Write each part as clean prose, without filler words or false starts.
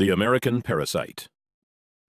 The American parasite.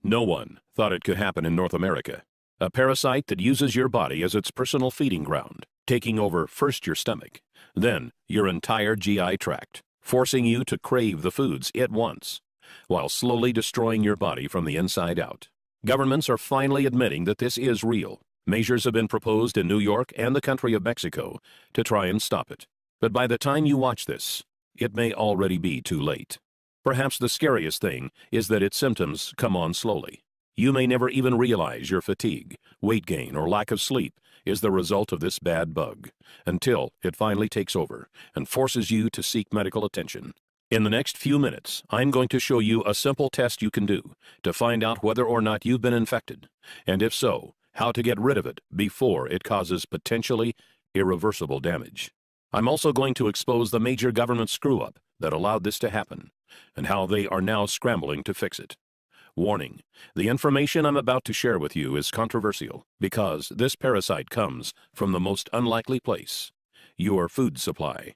No one thought it could happen in North America. A parasite that uses your body as its personal feeding ground, taking over first your stomach, then your entire GI tract, forcing you to crave the foods it wants, while slowly destroying your body from the inside out. Governments are finally admitting that this is real. Measures have been proposed in New York and the country of Mexico to try and stop it. But by the time you watch this, it may already be too late. Perhaps the scariest thing is that its symptoms come on slowly. You may never even realize your fatigue, weight gain, or lack of sleep is the result of this bad bug, until it finally takes over and forces you to seek medical attention. In the next few minutes, I'm going to show you a simple test you can do to find out whether or not you've been infected, and if so, how to get rid of it before it causes potentially irreversible damage. I'm also going to expose the major government screw-up that allowed this to happen, and how they are now scrambling to fix it. Warning, the information I'm about to share with you is controversial because this parasite comes from the most unlikely place, your food supply.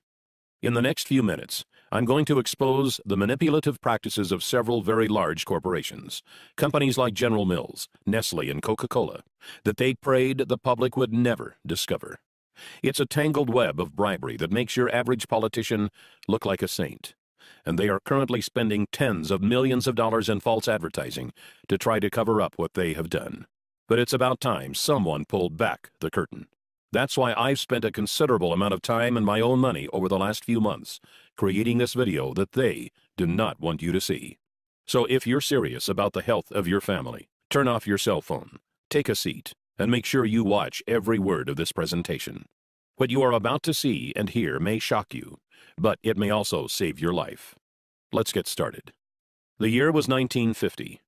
In the next few minutes, I'm going to expose the manipulative practices of several very large corporations, companies like General Mills, Nestle, and Coca-Cola, that they prayed the public would never discover. It's a tangled web of bribery that makes your average politician look like a saint, and they are currently spending tens of millions of dollars in false advertising to try to cover up what they have done. But it's about time someone pulled back the curtain. That's why I've spent a considerable amount of time and my own money over the last few months creating this video that they do not want you to see. So if you're serious about the health of your family, turn off your cell phone, take a seat, and make sure you watch every word of this presentation. What you are about to see and hear may shock you, but it may also save your life. Let's get started. The year was 1950.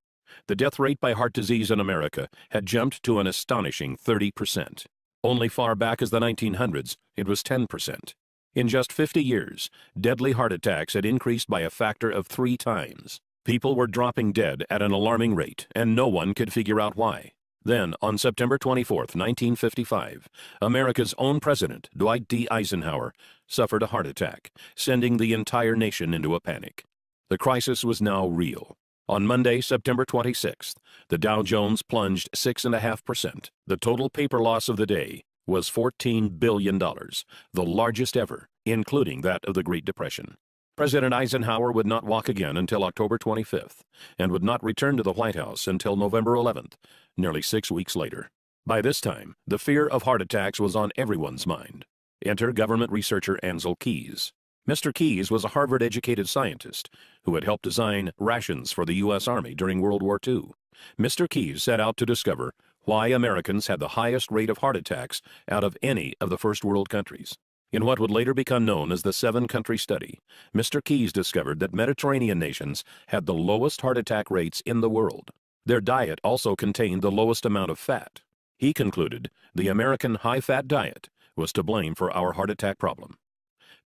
The death rate by heart disease in America had jumped to an astonishing 30%. Only far back as the 1900s, it was 10%. In just 50 years, deadly heart attacks had increased by a factor of 3 times. People were dropping dead at an alarming rate, and no one could figure out why. Then, on September 24, 1955, America's own president, Dwight D. Eisenhower, suffered a heart attack, sending the entire nation into a panic. The crisis was now real. On Monday, September 26th, the Dow Jones plunged 6.5%. The total paper loss of the day was $14 billion, the largest ever, including that of the Great Depression. President Eisenhower would not walk again until October 25th, and would not return to the White House until November 11th, nearly 6 weeks later. By this time, the fear of heart attacks was on everyone's mind. Enter government researcher Ancel Keys. Mr. Keys was a Harvard-educated scientist who had helped design rations for the U.S. Army during World War II. Mr. Keys set out to discover why Americans had the highest rate of heart attacks out of any of the first world countries. In what would later become known as the 7-country study, Mr. Keys discovered that Mediterranean nations had the lowest heart attack rates in the world. Their diet also contained the lowest amount of fat. He concluded the American high-fat diet was to blame for our heart attack problem.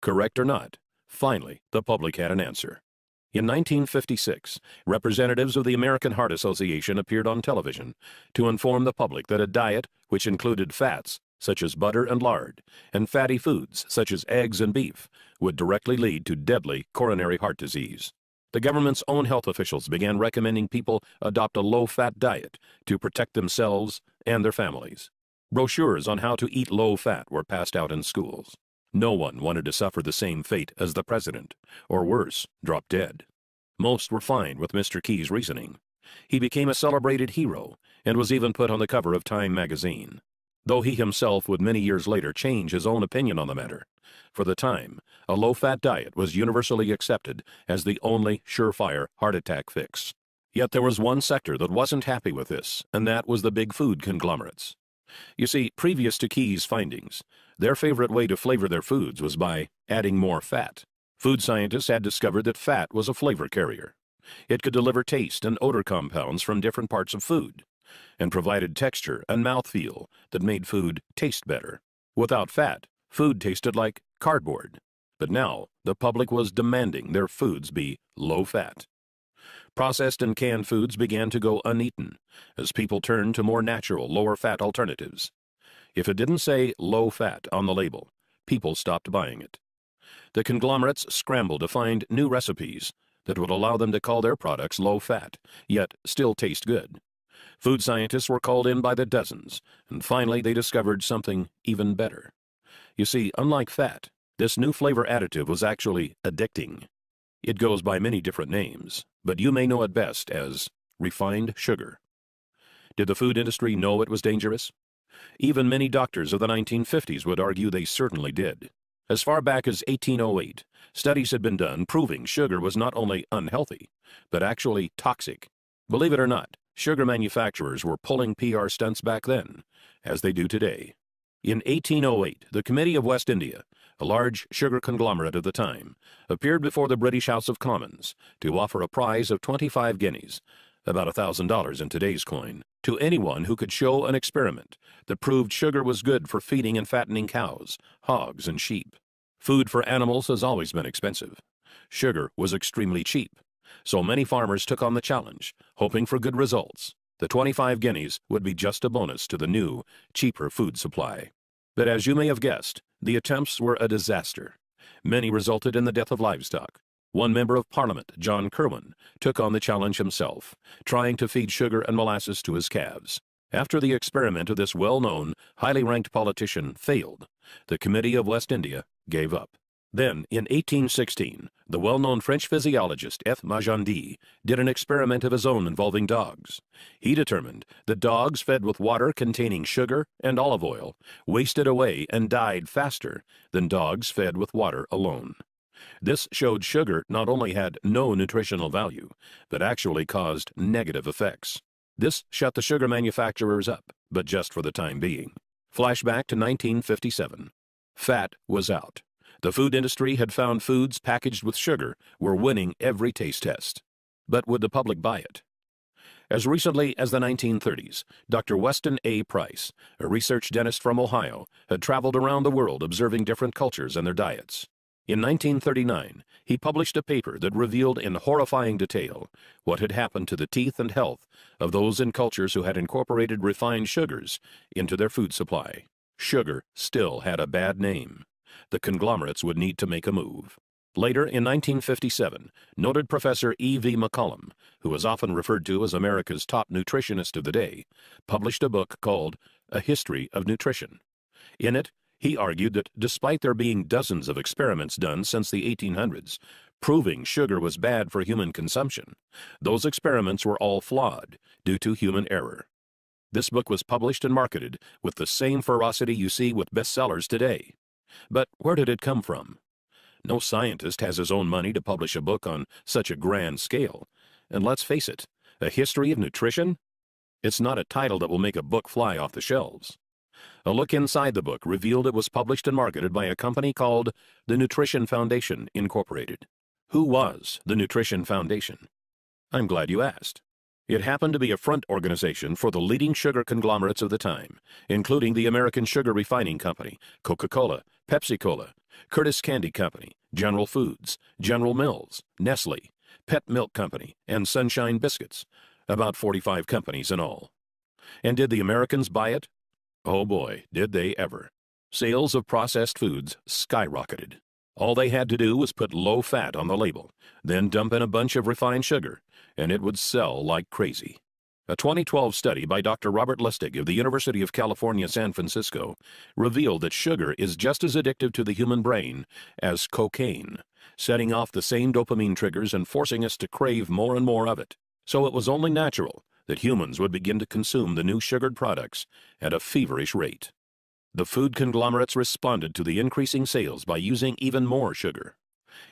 Correct or not, finally, the public had an answer. In 1956, representatives of the American Heart Association appeared on television to inform the public that a diet which included fats, such as butter and lard, and fatty foods, such as eggs and beef, would directly lead to deadly coronary heart disease. The government's own health officials began recommending people adopt a low-fat diet to protect themselves and their families. Brochures on how to eat low-fat were passed out in schools. No one wanted to suffer the same fate as the president, or worse, drop dead. Most were fine with Mr. Keys' reasoning. He became a celebrated hero and was even put on the cover of Time magazine, though he himself would many years later change his own opinion on the matter. For the time, a low-fat diet was universally accepted as the only surefire heart attack fix. Yet there was one sector that wasn't happy with this, and that was the big food conglomerates. You see, previous to Keys' findings, their favorite way to flavor their foods was by adding more fat. Food scientists had discovered that fat was a flavor carrier. It could deliver taste and odor compounds from different parts of food, and provided texture and mouthfeel that made food taste better. Without fat, food tasted like cardboard. But now, the public was demanding their foods be low-fat. Processed and canned foods began to go uneaten as people turned to more natural, lower-fat alternatives. If it didn't say low-fat on the label, people stopped buying it. The conglomerates scrambled to find new recipes that would allow them to call their products low-fat, yet still taste good. Food scientists were called in by the dozens, and finally they discovered something even better. You see, unlike fat, this new flavor additive was actually addicting. It goes by many different names, but you may know it best as refined sugar. Did the food industry know it was dangerous? Even many doctors of the 1950s would argue they certainly did. As far back as 1808, studies had been done proving sugar was not only unhealthy, but actually toxic. Believe it or not, sugar manufacturers were pulling PR stunts back then, as they do today. In 1808, the Committee of West India, a large sugar conglomerate of the time, appeared before the British House of Commons to offer a prize of 25 guineas, about $1,000 in today's coin, to anyone who could show an experiment that proved sugar was good for feeding and fattening cows, hogs, and sheep. Food for animals has always been expensive. Sugar was extremely cheap, so many farmers took on the challenge, hoping for good results. The 25 guineas would be just a bonus to the new, cheaper food supply. But as you may have guessed, the attempts were a disaster. Many resulted in the death of livestock. One member of Parliament, John Kirwan, took on the challenge himself, trying to feed sugar and molasses to his calves. After the experiment of this well-known, highly ranked politician failed, the Committee of West India gave up. Then, in 1816, the well-known French physiologist F. Magendie did an experiment of his own involving dogs. He determined that dogs fed with water containing sugar and olive oil wasted away and died faster than dogs fed with water alone. This showed sugar not only had no nutritional value, but actually caused negative effects. This shut the sugar manufacturers up, but just for the time being. Flashback to 1957. Fat was out. The food industry had found foods packaged with sugar were winning every taste test. But would the public buy it? As recently as the 1930s, Dr. Weston A. Price, a research dentist from Ohio, had traveled around the world observing different cultures and their diets. In 1939, he published a paper that revealed in horrifying detail what had happened to the teeth and health of those in cultures who had incorporated refined sugars into their food supply. Sugar still had a bad name. The conglomerates would need to make a move. Later, in 1957, noted Professor E.V. McCollum, who was often referred to as America's top nutritionist of the day, published a book called A History of Nutrition. In it, he argued that despite there being dozens of experiments done since the 1800s, proving sugar was bad for human consumption, those experiments were all flawed due to human error. This book was published and marketed with the same ferocity you see with bestsellers today. But where did it come from? No scientist has his own money to publish a book on such a grand scale. And let's face it, A History of Nutrition? It's not a title that will make a book fly off the shelves. A look inside the book revealed it was published and marketed by a company called the Nutrition Foundation, Incorporated. Who was the Nutrition Foundation? I'm glad you asked. It happened to be a front organization for the leading sugar conglomerates of the time, including the American Sugar Refining Company, Coca-Cola, Pepsi-Cola, Curtis Candy Company, General Foods, General Mills, Nestle, Pet Milk Company, and Sunshine Biscuits, about 45 companies in all. And did the Americans buy it? Oh boy, did they ever. Sales of processed foods skyrocketed. All they had to do was put low fat on the label, then dump in a bunch of refined sugar, and it would sell like crazy. A 2012 study by Dr. Robert Lustig of the University of California, San Francisco, revealed that sugar is just as addictive to the human brain as cocaine, setting off the same dopamine triggers and forcing us to crave more and more of it. So it was only natural that humans would begin to consume the new sugared products at a feverish rate. The food conglomerates responded to the increasing sales by using even more sugar.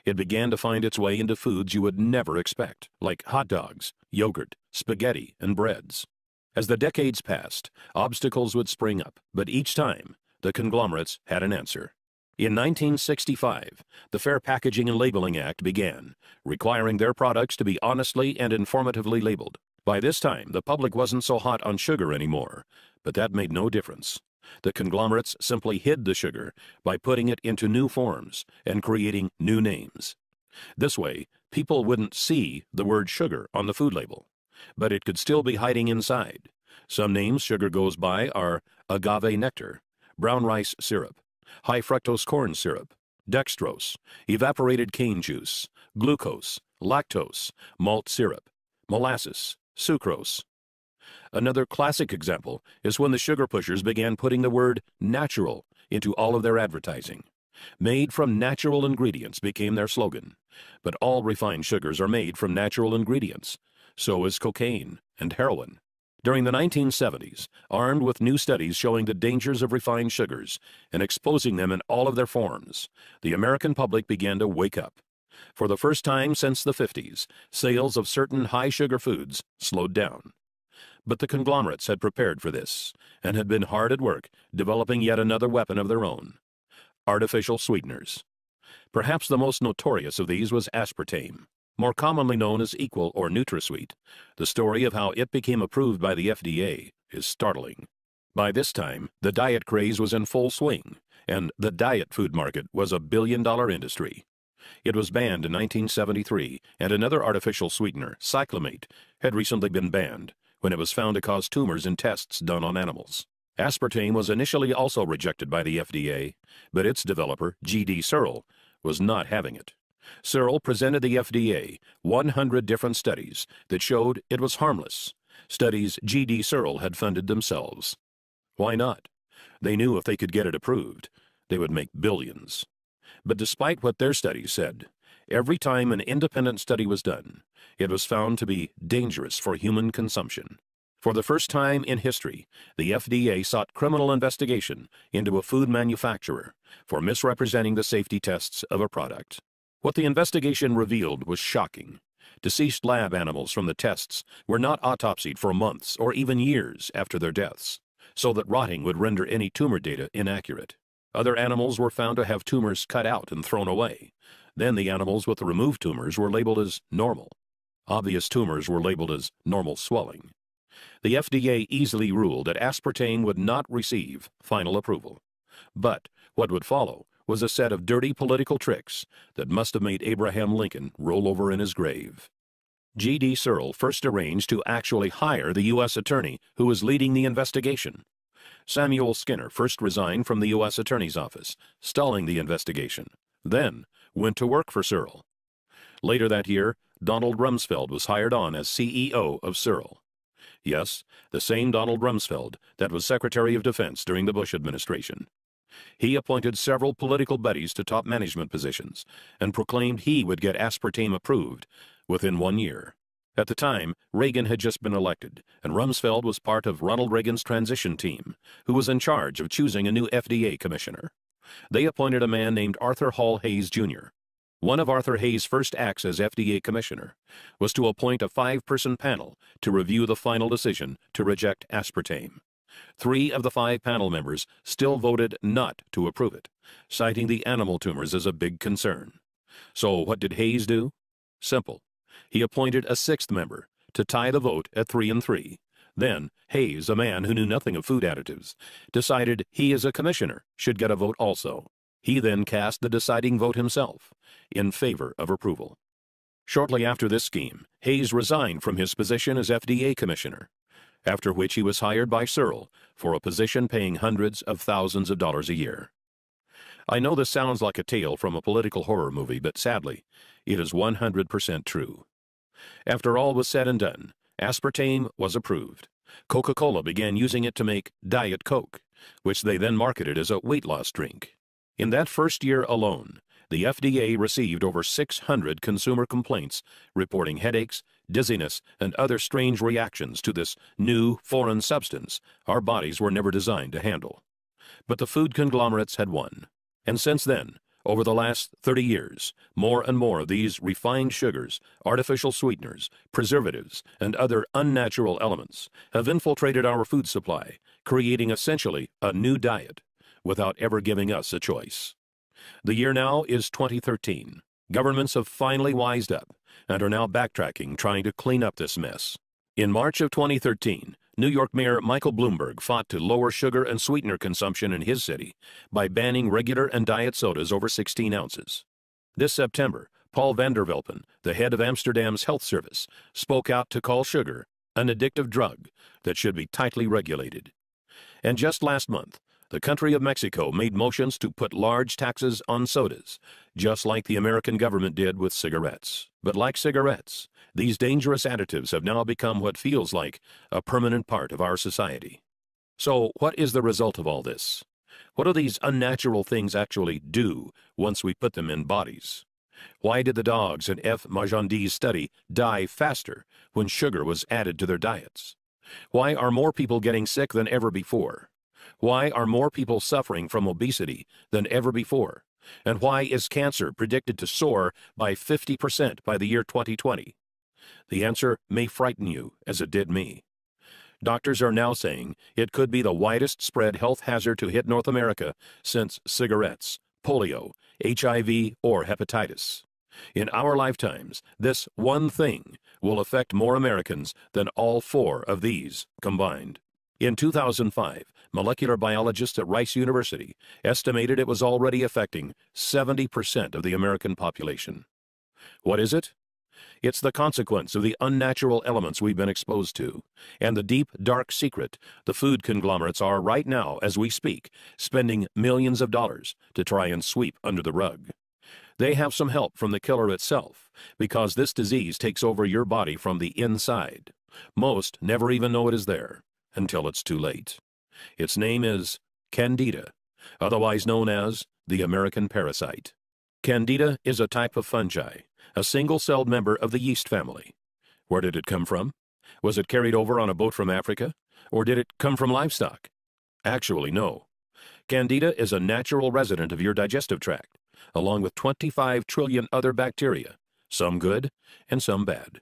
It began to find its way into foods you would never expect, like hot dogs, yogurt, spaghetti, and breads. As the decades passed, obstacles would spring up, but each time, the conglomerates had an answer. In 1965, the Fair Packaging and Labeling Act began, requiring their products to be honestly and informatively labeled. By this time, the public wasn't so hot on sugar anymore, but that made no difference. The conglomerates simply hid the sugar by putting it into new forms and creating new names. This way, people wouldn't see the word sugar on the food label, but it could still be hiding inside. Some names sugar goes by are agave nectar, brown rice syrup, high fructose corn syrup, dextrose, evaporated cane juice, glucose, lactose, malt syrup, molasses, sucrose. Another classic example is when the sugar pushers began putting the word natural into all of their advertising. Made from natural ingredients became their slogan. But all refined sugars are made from natural ingredients. So is cocaine and heroin. During the 1970s, armed with new studies showing the dangers of refined sugars and exposing them in all of their forms, the American public began to wake up. For the first time since the 50s, sales of certain high-sugar foods slowed down. But the conglomerates had prepared for this and had been hard at work developing yet another weapon of their own: artificial sweeteners. Perhaps the most notorious of these was aspartame, more commonly known as Equal or NutraSweet. The story of how it became approved by the FDA is startling. By this time, the diet craze was in full swing, and the diet food market was a billion-dollar industry. It was banned in 1973, and another artificial sweetener, cyclamate, had recently been banned when it was found to cause tumors in tests done on animals. Aspartame was initially also rejected by the FDA, but its developer, G.D. Searle, was not having it. Searle presented the FDA 100 different studies that showed it was harmless, studies G.D. Searle had funded themselves. Why not? They knew if they could get it approved, they would make billions. But despite what their studies said, every time an independent study was done, it was found to be dangerous for human consumption. For the first time in history, the FDA sought criminal investigation into a food manufacturer for misrepresenting the safety tests of a product. What the investigation revealed was shocking. Deceased lab animals from the tests were not autopsied for months or even years after their deaths, so that rotting would render any tumor data inaccurate. Other animals were found to have tumors cut out and thrown away. Then the animals with the removed tumors were labeled as normal. Obvious tumors were labeled as normal swelling. The FDA easily ruled that aspartame would not receive final approval. But what would follow was a set of dirty political tricks that must have made Abraham Lincoln roll over in his grave. G.D. Searle first arranged to actually hire the U.S. attorney who was leading the investigation. Samuel Skinner first resigned from the U.S. Attorney's Office, stalling the investigation, then went to work for Searle. Later that year, Donald Rumsfeld was hired on as CEO of Searle. Yes, the same Donald Rumsfeld that was Secretary of Defense during the Bush administration. He appointed several political buddies to top management positions and proclaimed he would get aspartame approved within 1 year. At the time, Reagan had just been elected, and Rumsfeld was part of Ronald Reagan's transition team, who was in charge of choosing a new FDA commissioner. They appointed a man named Arthur Hall Hayes, Jr. One of Arthur Hayes' first acts as FDA commissioner was to appoint a 5-person panel to review the final decision to reject aspartame. 3 of the 5 panel members still voted not to approve it, citing the animal tumors as a big concern. So what did Hayes do? Simple. He appointed a 6th member to tie the vote at 3-3. Then Hayes, a man who knew nothing of food additives, decided he as a commissioner should get a vote also. He then cast the deciding vote himself, in favor of approval. Shortly after this scheme, Hayes resigned from his position as FDA commissioner, after which he was hired by Searle for a position paying hundreds of thousands of dollars a year. I know this sounds like a tale from a political horror movie, but sadly, it is 100% true. After all was said and done, aspartame was approved. Coca-Cola began using it to make Diet Coke, which they then marketed as a weight loss drink. In that first year alone, the FDA received over 600 consumer complaints reporting headaches, dizziness, and other strange reactions to this new, foreign substance our bodies were never designed to handle. But the food conglomerates had won. And since then, over the last 30 years, more and more of these refined sugars, artificial sweeteners, preservatives, and other unnatural elements have infiltrated our food supply, creating essentially a new diet, without ever giving us a choice. The year now is 2013. Governments have finally wised up and are now backtracking, trying to clean up this mess. In March of 2013, New York Mayor Michael Bloomberg fought to lower sugar and sweetener consumption in his city by banning regular and diet sodas over 16 ounces. This September, Paul van der Velpen, the head of Amsterdam's health service, spoke out to call sugar an addictive drug that should be tightly regulated. And just last month, The country of Mexico made motions to put large taxes on sodas, just like the American government did with cigarettes. But like cigarettes, these dangerous additives have now become what feels like a permanent part of our society. So, what is the result of all this? What do these unnatural things actually do once we put them in bodies? Why did the dogs in F. Magendie's study die faster when sugar was added to their diets? Why are more people getting sick than ever before? Why are more people suffering from obesity than ever before? And why is cancer predicted to soar by 50% by the year 2020? The answer may frighten you, as it did me. Doctors are now saying it could be the widest spread health hazard to hit North America since cigarettes, polio, HIV, or hepatitis. In our lifetimes, this one thing will affect more Americans than all four of these combined. In 2005, molecular biologists at Rice University estimated it was already affecting 70% of the American population. What is it? It's the consequence of the unnatural elements we've been exposed to, and the deep, dark secret the food conglomerates are right now, as we speak, spending millions of dollars to try and sweep under the rug. They have some help from the killer itself, because this disease takes over your body from the inside. Most never even know it is there, until it's too late. Its name is Candida, otherwise known as the American parasite. Candida is a type of fungi, a single-celled member of the yeast family. Where did it come from? Was it carried over on a boat from Africa? Or did it come from livestock? Actually, no. Candida is a natural resident of your digestive tract, along with 25 trillion other bacteria, some good and some bad.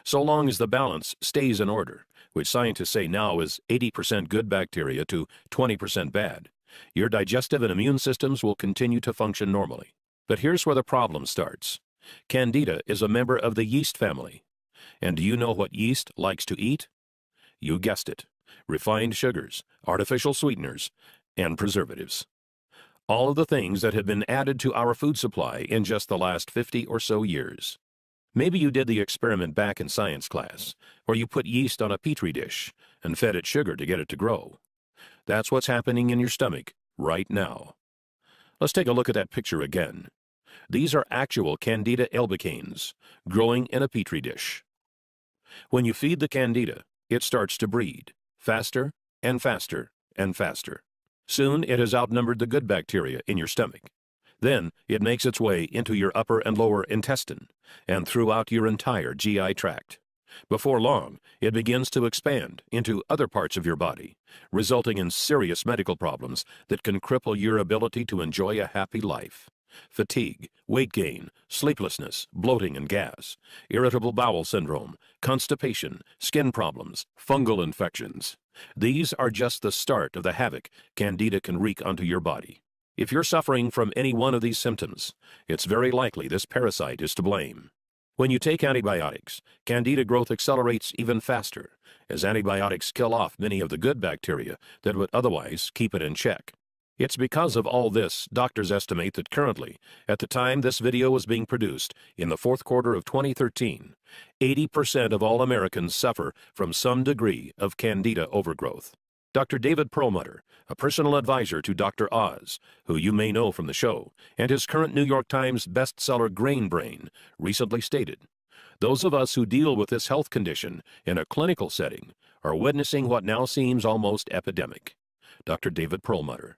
So long as the balance stays in order, which scientists say now is 80% good bacteria to 20% bad, your digestive and immune systems will continue to function normally. But here's where the problem starts. Candida is a member of the yeast family. And do you know what yeast likes to eat? You guessed it. Refined sugars, artificial sweeteners, and preservatives. All of the things that have been added to our food supply in just the last 50 or so years. Maybe you did the experiment back in science class, where you put yeast on a petri dish and fed it sugar to get it to grow. That's what's happening in your stomach right now. Let's take a look at that picture again. These are actual Candida albicans growing in a petri dish. When you feed the Candida, it starts to breed, faster and faster and faster. Soon it has outnumbered the good bacteria in your stomach. Then it makes its way into your upper and lower intestine and throughout your entire GI tract. Before long, it begins to expand into other parts of your body, resulting in serious medical problems that can cripple your ability to enjoy a happy life. Fatigue, weight gain, sleeplessness, bloating and gas, irritable bowel syndrome, constipation, skin problems, fungal infections. These are just the start of the havoc Candida can wreak onto your body. If you're suffering from any one of these symptoms, it's very likely this parasite is to blame. When you take antibiotics, Candida growth accelerates even faster, as antibiotics kill off many of the good bacteria that would otherwise keep it in check. It's because of all this, doctors estimate that currently, at the time this video was being produced, in the fourth quarter of 2013, 80% of all Americans suffer from some degree of Candida overgrowth. Dr. David Perlmutter, a personal advisor to Dr. Oz, who you may know from the show, and his current New York Times bestseller Grain Brain, recently stated, "Those of us who deal with this health condition in a clinical setting are witnessing what now seems almost epidemic." Dr. David Perlmutter.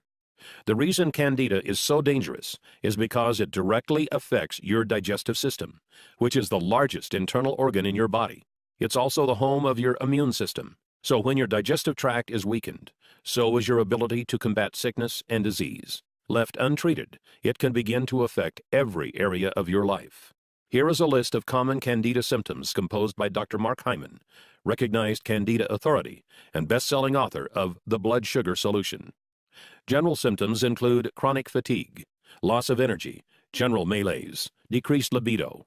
The reason Candida is so dangerous is because it directly affects your digestive system, which is the largest internal organ in your body. It's also the home of your immune system. So when your digestive tract is weakened, so is your ability to combat sickness and disease. Left untreated, it can begin to affect every area of your life. Here is a list of common Candida symptoms composed by Dr. Mark Hyman, recognized Candida authority and best-selling author of The Blood Sugar Solution. General symptoms include chronic fatigue, loss of energy, general malaise, decreased libido,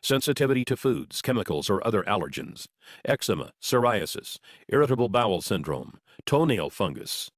sensitivity to foods, chemicals, or other allergens, eczema, psoriasis, irritable bowel syndrome, toenail fungus.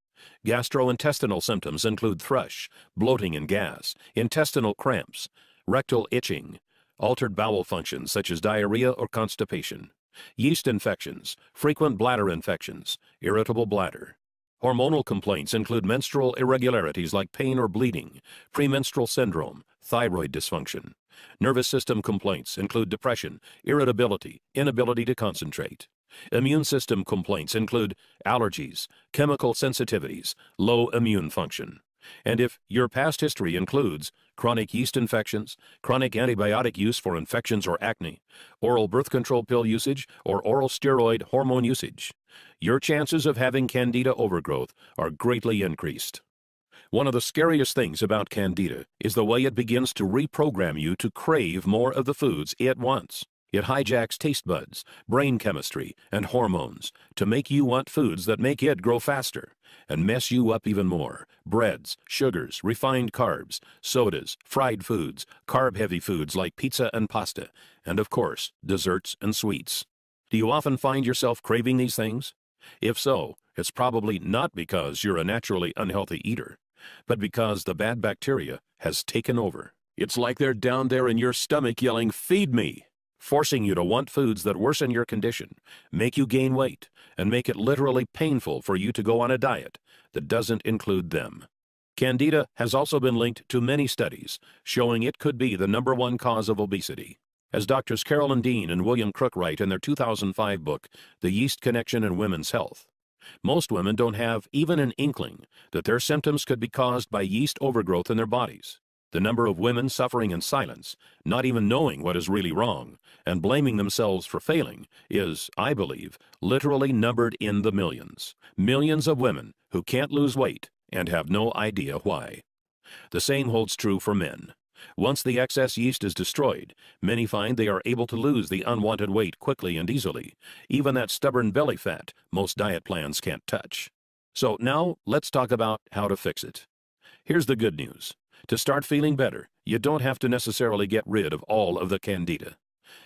Gastrointestinal symptoms include thrush, bloating and gas, intestinal cramps, rectal itching, altered bowel functions such as diarrhea or constipation, yeast infections, frequent bladder infections, irritable bladder. Hormonal complaints include menstrual irregularities like pain or bleeding, premenstrual syndrome, thyroid dysfunction. Nervous system complaints include depression, irritability, inability to concentrate. Immune system complaints include allergies, chemical sensitivities, low immune function. And if your past history includes chronic yeast infections, chronic antibiotic use for infections or acne, oral birth control pill usage, or oral steroid hormone usage, your chances of having Candida overgrowth are greatly increased. One of the scariest things about Candida is the way it begins to reprogram you to crave more of the foods it wants. It hijacks taste buds, brain chemistry, and hormones to make you want foods that make it grow faster and mess you up even more. Breads, sugars, refined carbs, sodas, fried foods, carb-heavy foods like pizza and pasta, and of course, desserts and sweets. Do you often find yourself craving these things? If so, it's probably not because you're a naturally unhealthy eater, but because the bad bacteria has taken over. It's like they're down there in your stomach yelling, "Feed me," forcing you to want foods that worsen your condition, make you gain weight, and make it literally painful for you to go on a diet that doesn't include them. Candida has also been linked to many studies showing it could be the #1 cause of obesity. As Doctors Carolyn Dean and William Crook write in their 2005 book, The Yeast Connection in Women's Health, most women don't have even an inkling that their symptoms could be caused by yeast overgrowth in their bodies. The number of women suffering in silence, not even knowing what is really wrong, and blaming themselves for failing is, I believe, literally numbered in the millions. Millions of women who can't lose weight and have no idea why. The same holds true for men. Once the excess yeast is destroyed, many find they are able to lose the unwanted weight quickly and easily, even that stubborn belly fat most diet plans can't touch. So now let's talk about how to fix it. Here's the good news. To start feeling better, you don't have to necessarily get rid of all of the Candida.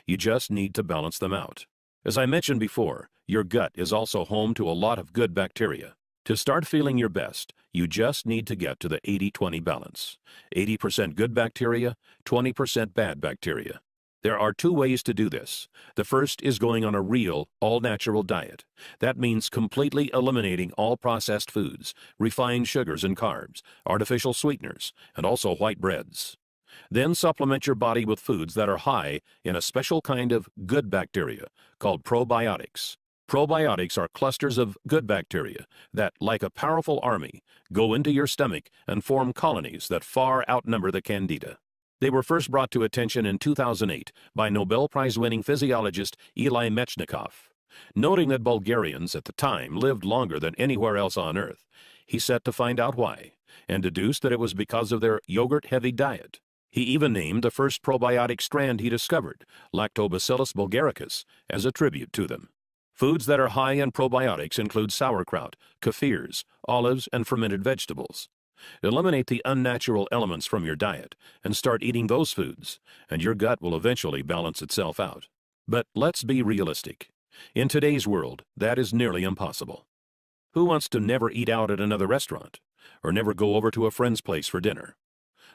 You just need to balance them out. As I mentioned before, your gut is also home to a lot of good bacteria. To start feeling your best, you just need to get to the 80-20 balance. 80% good bacteria, 20% bad bacteria. There are two ways to do this. The first is going on a real, all-natural diet. That means completely eliminating all processed foods, refined sugars and carbs, artificial sweeteners, and also white breads. Then supplement your body with foods that are high in a special kind of good bacteria called probiotics. Probiotics are clusters of good bacteria that, like a powerful army, go into your stomach and form colonies that far outnumber the Candida. They were first brought to attention in 2008 by Nobel Prize-winning physiologist Eli Mechnikov. Noting that Bulgarians at the time lived longer than anywhere else on Earth, he set to find out why, and deduced that it was because of their yogurt-heavy diet. He even named the first probiotic strand he discovered, Lactobacillus bulgaricus, as a tribute to them. Foods that are high in probiotics include sauerkraut, kefirs, olives, and fermented vegetables. Eliminate the unnatural elements from your diet and start eating those foods, and your gut will eventually balance itself out. But let's be realistic. In today's world, that is nearly impossible. Who wants to never eat out at another restaurant, or never go over to a friend's place for dinner?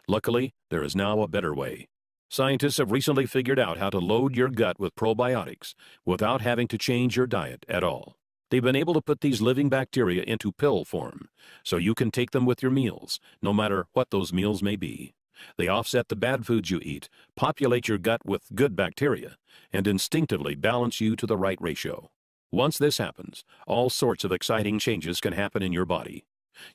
Luckily, there is now a better way. Scientists have recently figured out how to load your gut with probiotics without having to change your diet at all. They've been able to put these living bacteria into pill form, so you can take them with your meals, no matter what those meals may be. They offset the bad foods you eat, populate your gut with good bacteria, and instinctively balance you to the right ratio. Once this happens, all sorts of exciting changes can happen in your body.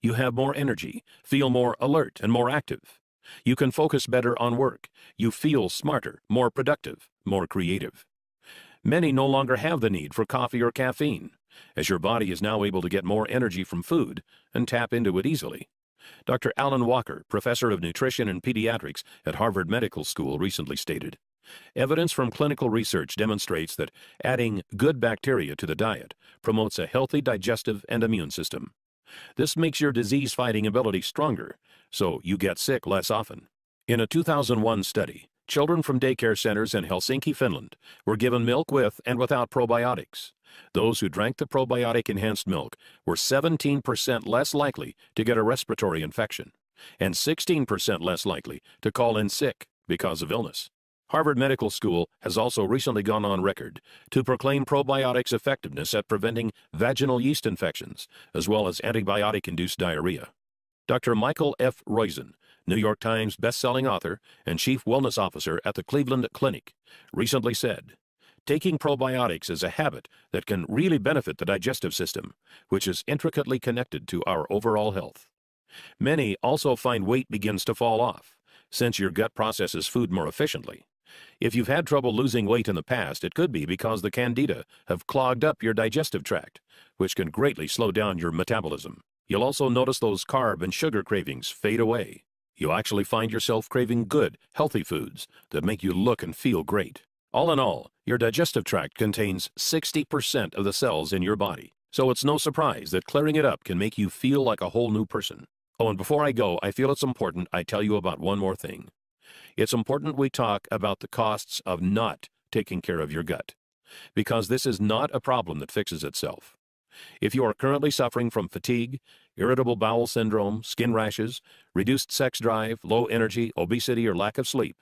You have more energy, feel more alert and more active. You can focus better on work. You feel smarter, more productive, more creative. Many no longer have the need for coffee or caffeine, as your body is now able to get more energy from food and tap into it easily. Dr. Alan Walker, professor of nutrition and pediatrics at Harvard Medical School, recently stated, "Evidence from clinical research demonstrates that adding good bacteria to the diet promotes a healthy digestive and immune system. This makes your disease-fighting ability stronger, so you get sick less often." In a 2001 study, children from daycare centers in Helsinki, Finland, were given milk with and without probiotics. Those who drank the probiotic-enhanced milk were 17% less likely to get a respiratory infection and 16% less likely to call in sick because of illness. Harvard Medical School has also recently gone on record to proclaim probiotics' effectiveness at preventing vaginal yeast infections, as well as antibiotic-induced diarrhea. Dr. Michael F. Roizen, New York Times best-selling author and chief wellness officer at the Cleveland Clinic, recently said, "Taking probiotics is a habit that can really benefit the digestive system, which is intricately connected to our overall health." Many also find weight begins to fall off, since your gut processes food more efficiently. If you've had trouble losing weight in the past, it could be because the candida have clogged up your digestive tract, which can greatly slow down your metabolism. You'll also notice those carb and sugar cravings fade away. You actually find yourself craving good, healthy foods that make you look and feel great. All in all, your digestive tract contains 60% of the cells in your body, so it's no surprise that clearing it up can make you feel like a whole new person. Oh, and before I go, I feel it's important I tell you about one more thing. It's important we talk about the costs of not taking care of your gut, because this is not a problem that fixes itself. If you are currently suffering from fatigue, irritable bowel syndrome, skin rashes, reduced sex drive, low energy, obesity, or lack of sleep,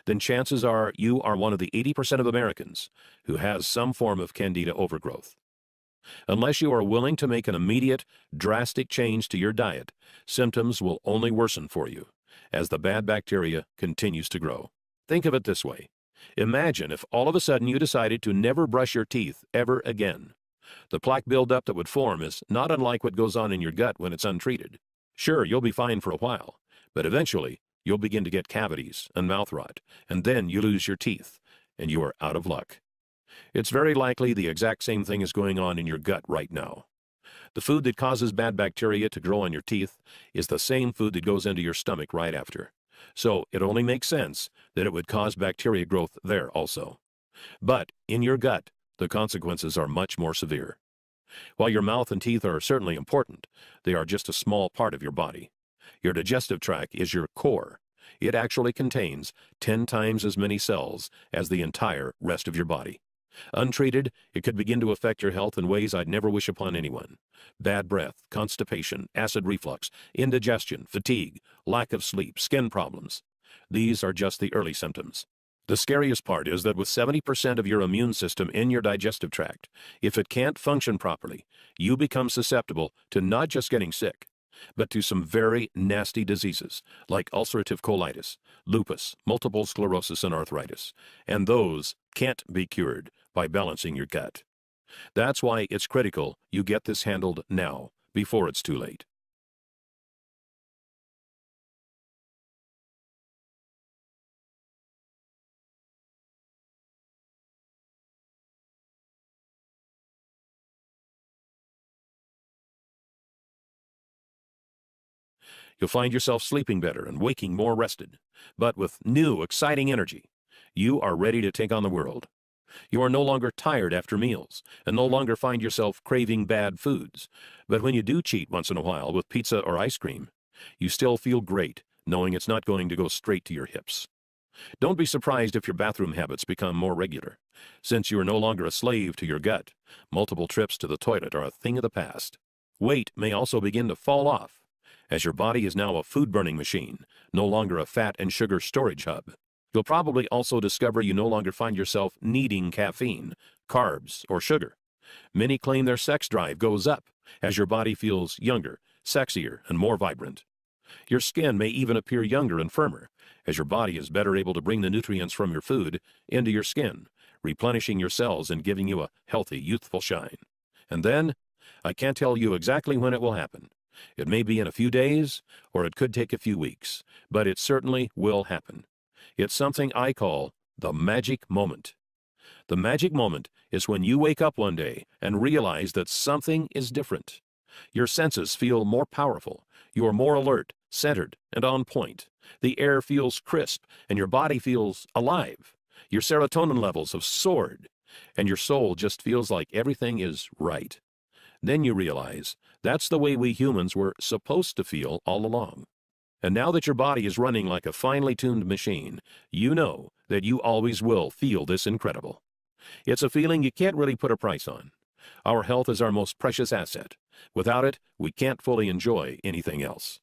then chances are you are one of the 80% of Americans who has some form of candida overgrowth. Unless you are willing to make an immediate, drastic change to your diet, symptoms will only worsen for you as the bad bacteria continues to grow. Think of it this way. Imagine if all of a sudden you decided to never brush your teeth ever again. The plaque buildup that would form is not unlike what goes on in your gut when it's untreated. Sure, you'll be fine for a while, but eventually you'll begin to get cavities and mouth rot, and then you lose your teeth, and you are out of luck. It's very likely the exact same thing is going on in your gut right now. The food that causes bad bacteria to grow on your teeth is the same food that goes into your stomach right after. So it only makes sense that it would cause bacteria growth there also. But in your gut, the consequences are much more severe. While your mouth and teeth are certainly important, they are just a small part of your body. Your digestive tract is your core. It actually contains 10 times as many cells as the entire rest of your body. Untreated, it could begin to affect your health in ways I'd never wish upon anyone. Bad breath, constipation, acid reflux, indigestion, fatigue, lack of sleep, skin problems. These are just the early symptoms. The scariest part is that with 70% of your immune system in your digestive tract, if it can't function properly, you become susceptible to not just getting sick, but to some very nasty diseases like ulcerative colitis, lupus, multiple sclerosis, and arthritis. And those can't be cured by balancing your gut. That's why it's critical you get this handled now, before it's too late. You'll find yourself sleeping better and waking more rested, but with new, exciting energy. You are ready to take on the world. You are no longer tired after meals and no longer find yourself craving bad foods. But when you do cheat once in a while with pizza or ice cream, you still feel great knowing it's not going to go straight to your hips. Don't be surprised if your bathroom habits become more regular. Since you are no longer a slave to your gut, multiple trips to the toilet are a thing of the past. Weight may also begin to fall off, as your body is now a food-burning machine, no longer a fat and sugar storage hub. You'll probably also discover you no longer find yourself needing caffeine, carbs, or sugar. Many claim their sex drive goes up as your body feels younger, sexier, and more vibrant. Your skin may even appear younger and firmer, as your body is better able to bring the nutrients from your food into your skin, replenishing your cells and giving you a healthy, youthful shine. And then, I can't tell you exactly when it will happen. It may be in a few days, or it could take a few weeks, but it certainly will happen. It's something I call the magic moment. The magic moment is when you wake up one day and realize that something is different. Your senses feel more powerful. You are more alert, centered, and on point. The air feels crisp, and your body feels alive. Your serotonin levels have soared, and your soul just feels like everything is right. Then you realize that's the way we humans were supposed to feel all along. And now that your body is running like a finely tuned machine, you know that you always will feel this incredible. It's a feeling you can't really put a price on. Our health is our most precious asset. Without it, we can't fully enjoy anything else.